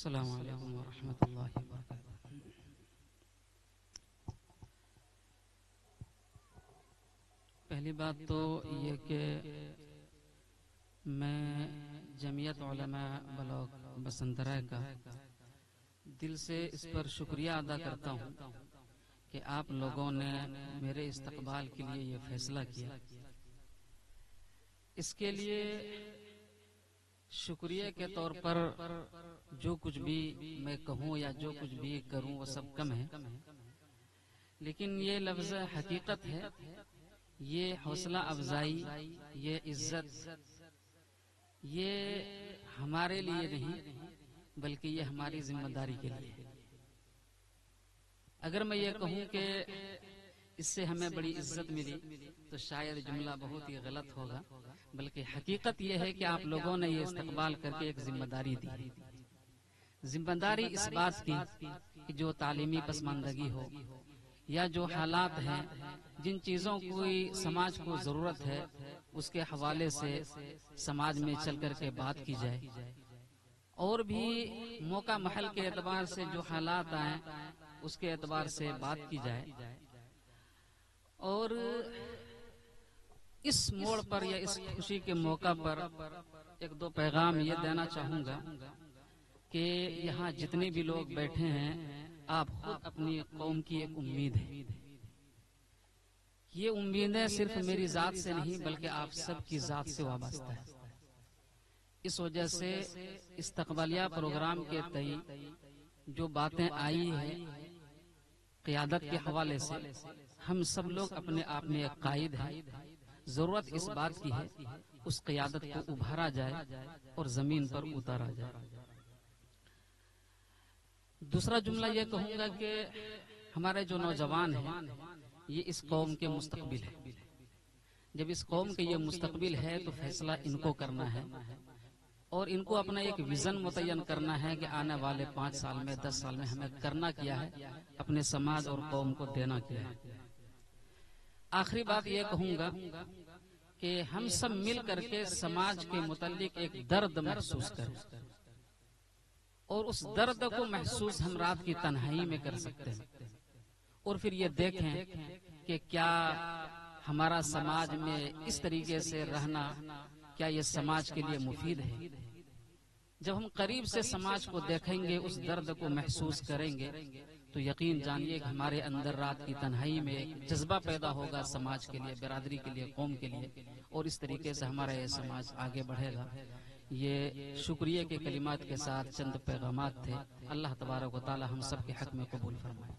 السلام علیکم ورحمۃ اللہ وبرکاتہ۔ پہلی بات تو یہ کہ میں جمعیت علماء بلاک بسنترائے کا دل سے اس پر شکریہ ادا کرتا ہوں کہ آپ لوگوں نے میرے استقبال کے لیے یہ فیصلہ کیا۔ اس کے لیے شکریہ کے طور پر جو کچھ بھی میں کہوں یا جو کچھ بھی کروں وہ سب کم ہے، لیکن یہ لفظ حقیقت ہے، یہ حوصلہ افزائی، یہ عزت، یہ ہمارے لیے نہیں بلکہ یہ ہماری ذمہ داری کے لیے۔ اگر میں یہ کہوں کہ اس سے ہمیں بڑی عزت ملی تو شاید جملہ بہت ہی غلط ہوگا، بلکہ حقیقت یہ ہے کہ آپ لوگوں نے یہ استقبال کر کے ایک ذمہ داری دی۔ ذمہ داری اس بات کی کہ جو تعلیمی پسماندگی ہو یا جو حالات ہیں، جن چیزوں کی سماج کو ضرورت ہے، اس کے حوالے سے سماج میں چل کر کے بات کی جائے، اور بھی موقع محل کے اعتبار سے جو حالات آئیں اس کے اعتبار سے بات کی جائے۔ اور اس موڑ پر یا اس خوشی کے موقع پر ایک دو پیغام یہ دینا چاہوں گا کہ یہاں جتنے بھی لوگ بیٹھے ہیں، آپ خود اپنی قوم کی ایک امید ہے۔ یہ امیدیں صرف میری ذات سے نہیں بلکہ آپ سب کی ذات سے وابستہ ہے۔ اس وجہ سے استقبالیہ پروگرام کے تئیں جو باتیں آئی ہیں قیادت کے حوالے سے، ہم سب لوگ اپنے آپ میں ایک قائد ہیں۔ ضرورت اس بات کی ہے اس قیادت کو ابھارا جائے اور زمین پر اتارا جائے۔ دوسرا جملہ یہ کہوں گا کہ ہمارے جو نوجوان ہیں یہ اس قوم کے مستقبل ہے۔ جب اس قوم کے یہ مستقبل ہے تو فیصلہ ان کو کرنا ہے، اور ان کو اپنا ایک ویژن متعین کرنا ہے کہ آنے والے 5 سال میں 10 سال میں ہمیں کرنا کیا ہے، اپنے سماج اور قوم کو دینا کیا ہے۔ آخری بات یہ کہوں گا کہ ہم سب مل کر کے سماج کے متعلق ایک درد محسوس کریں، اور اس درد کو محسوس ہم رات کی تنہائی میں کر سکتے ہیں، اور پھر یہ دیکھیں کہ کیا ہمارا سماج میں اس طریقے سے رہنا کیا یہ سماج کے لیے مفید ہے۔ جب ہم قریب سے سماج کو دیکھیں گے، اس درد کو محسوس کریں گے، تو یقین جانیے کہ ہمارے اندر رات کی تنہائی میں ایک جذبہ پیدا ہوگا سماج کے لیے، برادری کے لیے، قوم کے لیے، اور اس طریقے سے ہمارا یہ سماج آگے بڑھے گا۔ یہ شکریہ کے کلمات کے ساتھ چند پیغامات تھے۔ اللہ تبارک و تعالی ہم سب کے حق میں قبول فرمائے۔